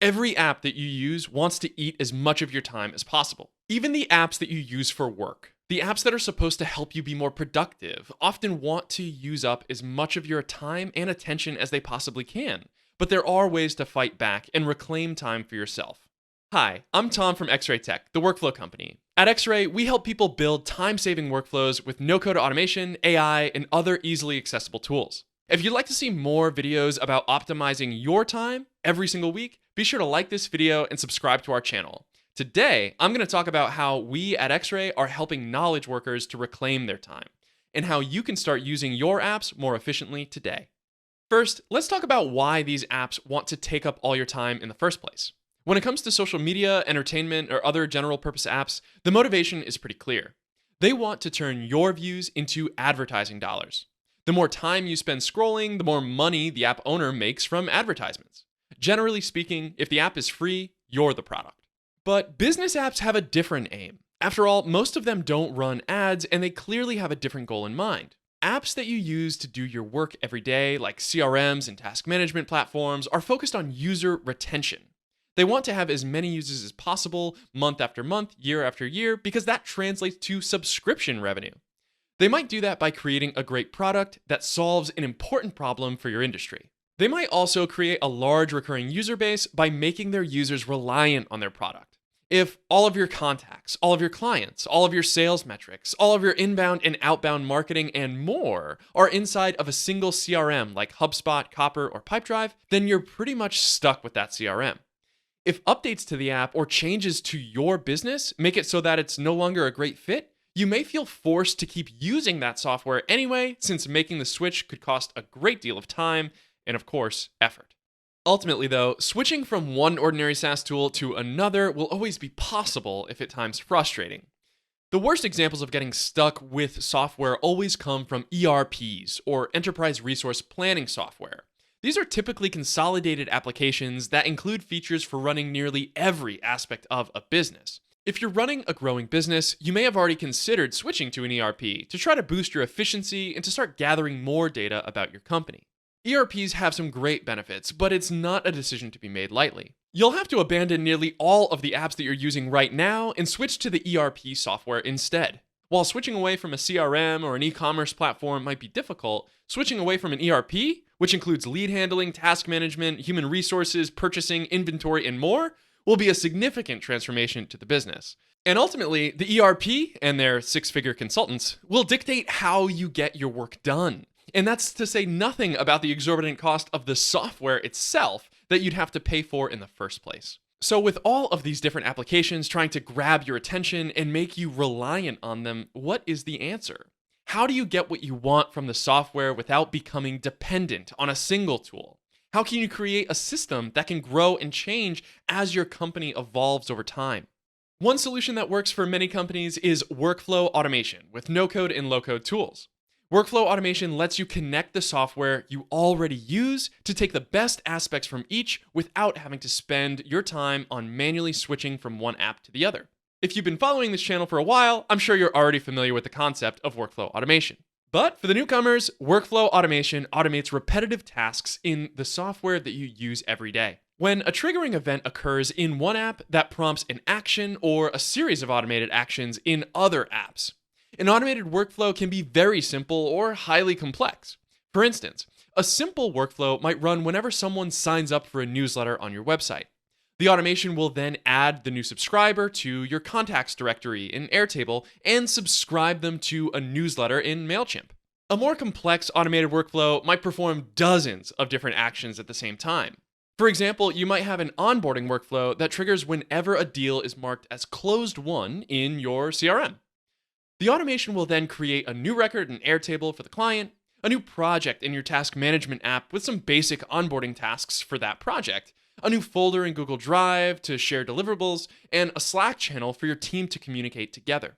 Every app that you use wants to eat as much of your time as possible. Even the apps that you use for work, the apps that are supposed to help you be more productive, often want to use up as much of your time and attention as they possibly can. But there are ways to fight back and reclaim time for yourself. Hi, I'm Tom from XRay.tech, the workflow company. At XRay, we help people build time-saving workflows with no-code automation, AI, and other easily accessible tools. If you'd like to see more videos about optimizing your time every single week, be sure to like this video and subscribe to our channel. Today, I'm going to talk about how we at XRay are helping knowledge workers to reclaim their time, and how you can start using your apps more efficiently today. First, let's talk about why these apps want to take up all your time in the first place. When it comes to social media, entertainment, or other general purpose apps, the motivation is pretty clear. They want to turn your views into advertising dollars. The more time you spend scrolling, the more money the app owner makes from advertisements. Generally speaking, if the app is free, you're the product. But business apps have a different aim. After all, most of them don't run ads, and they clearly have a different goal in mind. Apps that you use to do your work every day, like CRMs and task management platforms, are focused on user retention. They want to have as many users as possible, month after month, year after year, because that translates to subscription revenue. They might do that by creating a great product that solves an important problem for your industry. They might also create a large recurring user base by making their users reliant on their product. If all of your contacts, all of your clients, all of your sales metrics, all of your inbound and outbound marketing and more are inside of a single CRM like HubSpot, Copper, or Pipedrive, then you're pretty much stuck with that CRM. If updates to the app or changes to your business make it so that it's no longer a great fit, you may feel forced to keep using that software anyway, since making the switch could cost a great deal of time and, of course, effort. Ultimately, though, switching from one ordinary SaaS tool to another will always be possible if at times frustrating. The worst examples of getting stuck with software always come from ERPs, or enterprise resource planning software. These are typically consolidated applications that include features for running nearly every aspect of a business. If you're running a growing business, you may have already considered switching to an ERP to try to boost your efficiency and to start gathering more data about your company. ERPs have some great benefits, but it's not a decision to be made lightly. You'll have to abandon nearly all of the apps that you're using right now and switch to the ERP software instead. While switching away from a CRM or an e-commerce platform might be difficult, switching away from an ERP, which includes lead handling, task management, human resources, purchasing, inventory, and more, will be a significant transformation to the business. And ultimately, the ERP and their six-figure consultants will dictate how you get your work done. And that's to say nothing about the exorbitant cost of the software itself that you'd have to pay for in the first place. So with all of these different applications trying to grab your attention and make you reliant on them, what is the answer? How do you get what you want from the software without becoming dependent on a single tool? How can you create a system that can grow and change as your company evolves over time? One solution that works for many companies is workflow automation with no-code and low-code tools. Workflow automation lets you connect the software you already use to take the best aspects from each without having to spend your time on manually switching from one app to the other. If you've been following this channel for a while, I'm sure you're already familiar with the concept of workflow automation. But for the newcomers, workflow automation automates repetitive tasks in the software that you use every day. When a triggering event occurs in one app, that prompts an action or a series of automated actions in other apps. An automated workflow can be very simple or highly complex. For instance, a simple workflow might run whenever someone signs up for a newsletter on your website. The automation will then add the new subscriber to your contacts directory in Airtable and subscribe them to a newsletter in MailChimp. A more complex automated workflow might perform dozens of different actions at the same time. For example, you might have an onboarding workflow that triggers whenever a deal is marked as closed won in your CRM. The automation will then create a new record in Airtable for the client, a new project in your task management app with some basic onboarding tasks for that project, a new folder in Google Drive to share deliverables, and a Slack channel for your team to communicate together.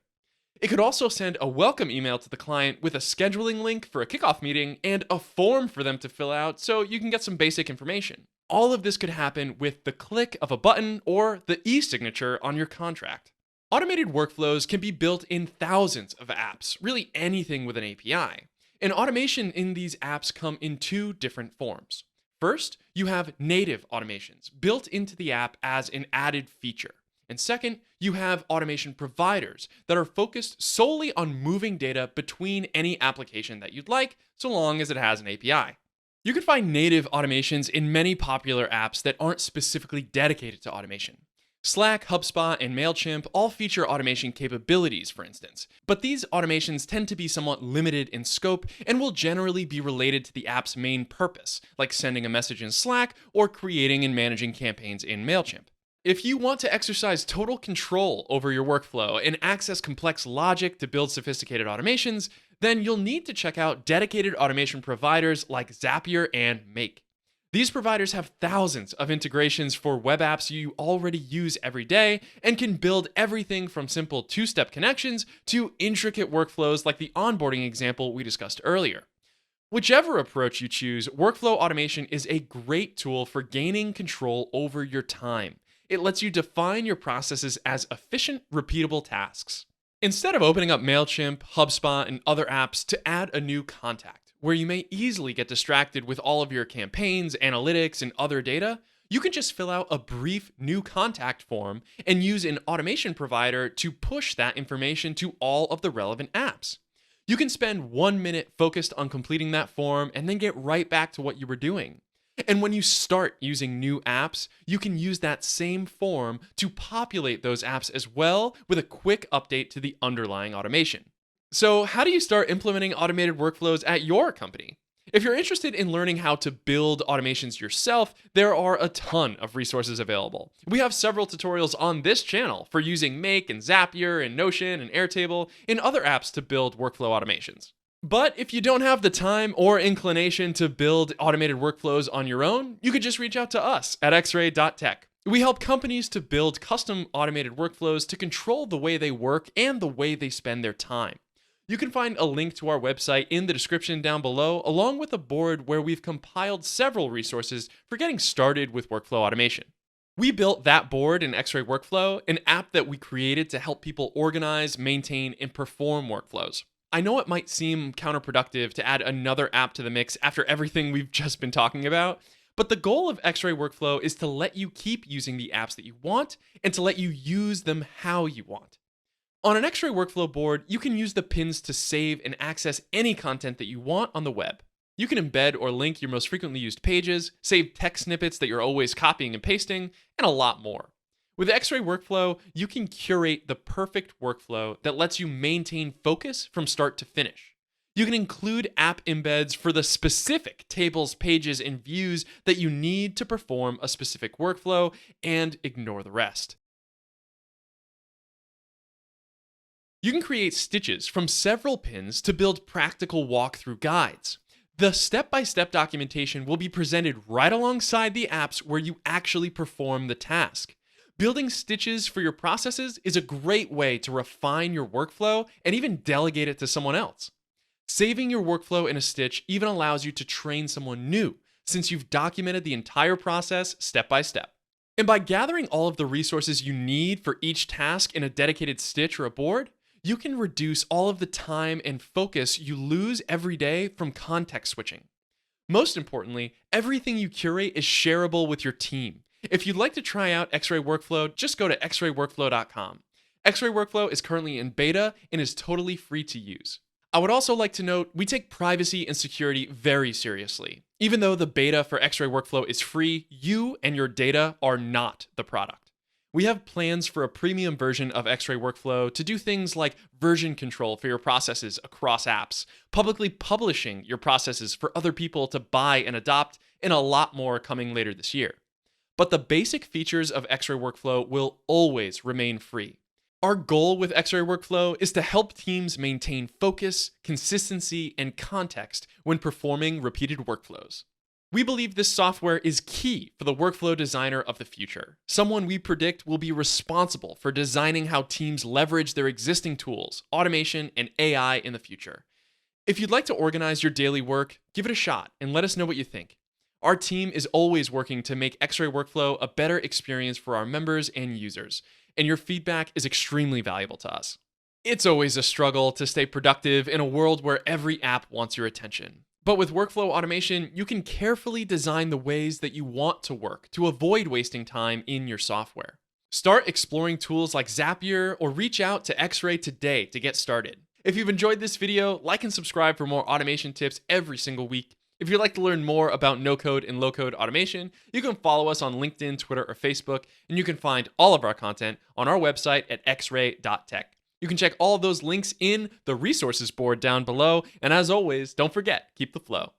It could also send a welcome email to the client with a scheduling link for a kickoff meeting and a form for them to fill out so you can get some basic information. All of this could happen with the click of a button or the e-signature on your contract. Automated workflows can be built in thousands of apps, really anything with an API. And automation in these apps come in two different forms. First, you have native automations built into the app as an added feature. And second, you have automation providers that are focused solely on moving data between any application that you'd like, so long as it has an API. You can find native automations in many popular apps that aren't specifically dedicated to automation. Slack, HubSpot, and MailChimp all feature automation capabilities, for instance, but these automations tend to be somewhat limited in scope and will generally be related to the app's main purpose, like sending a message in Slack or creating and managing campaigns in MailChimp. If you want to exercise total control over your workflow and access complex logic to build sophisticated automations, then you'll need to check out dedicated automation providers like Zapier and Make. These providers have thousands of integrations for web apps you already use every day and can build everything from simple two-step connections to intricate workflows like the onboarding example we discussed earlier. Whichever approach you choose, workflow automation is a great tool for gaining control over your time. It lets you define your processes as efficient, repeatable tasks. Instead of opening up MailChimp, HubSpot, and other apps to add a new contact, where you may easily get distracted with all of your campaigns, analytics, and other data, you can just fill out a brief new contact form and use an automation provider to push that information to all of the relevant apps. You can spend 1 minute focused on completing that form and then get right back to what you were doing. And when you start using new apps, you can use that same form to populate those apps as well with a quick update to the underlying automation. So, how do you start implementing automated workflows at your company? If you're interested in learning how to build automations yourself, there are a ton of resources available. We have several tutorials on this channel for using Make and Zapier and Notion and Airtable and other apps to build workflow automations. But if you don't have the time or inclination to build automated workflows on your own, you could just reach out to us at xray.tech. We help companies to build custom automated workflows to control the way they work and the way they spend their time. You can find a link to our website in the description down below, along with a board where we've compiled several resources for getting started with workflow automation. We built that board in XRay Workflow, an app that we created to help people organize, maintain, and perform workflows. I know it might seem counterproductive to add another app to the mix after everything we've just been talking about, but the goal of XRay Workflow is to let you keep using the apps that you want and to let you use them how you want. On an XRay Workflow board, you can use the pins to save and access any content that you want on the web. You can embed or link your most frequently used pages, save text snippets that you're always copying and pasting, and a lot more. With XRay Workflow, you can curate the perfect workflow that lets you maintain focus from start to finish. You can include app embeds for the specific tables, pages, and views that you need to perform a specific workflow and ignore the rest. You can create stitches from several pins to build practical walkthrough guides. The step-by-step documentation will be presented right alongside the apps where you actually perform the task. Building stitches for your processes is a great way to refine your workflow and even delegate it to someone else. Saving your workflow in a stitch even allows you to train someone new, since you've documented the entire process step by step. And by gathering all of the resources you need for each task in a dedicated stitch or a board, you can reduce all of the time and focus you lose every day from context switching. Most importantly, everything you curate is shareable with your team. If you'd like to try out XRay Workflow, just go to xrayworkflow.com. XRay Workflow is currently in beta and is totally free to use. I would also like to note we take privacy and security very seriously. Even though the beta for XRay Workflow is free, you and your data are not the product. We have plans for a premium version of XRay Workflow to do things like version control for your processes across apps, publicly publishing your processes for other people to buy and adopt, and a lot more coming later this year. But the basic features of XRay Workflow will always remain free. Our goal with XRay Workflow is to help teams maintain focus, consistency, and context when performing repeated workflows. We believe this software is key for the workflow designer of the future, someone we predict will be responsible for designing how teams leverage their existing tools, automation, and AI in the future. If you'd like to organize your daily work, give it a shot and let us know what you think. Our team is always working to make XRay Workflow a better experience for our members and users, and your feedback is extremely valuable to us. It's always a struggle to stay productive in a world where every app wants your attention. But with workflow automation, you can carefully design the ways that you want to work to avoid wasting time in your software. Start exploring tools like Zapier or reach out to XRay today to get started. If you've enjoyed this video, like and subscribe for more automation tips every single week. If you'd like to learn more about no-code and low-code automation, you can follow us on LinkedIn, Twitter, or Facebook, and you can find all of our content on our website at xray.tech. You can check all of those links in the resources board down below, and as always, don't forget, keep the flow.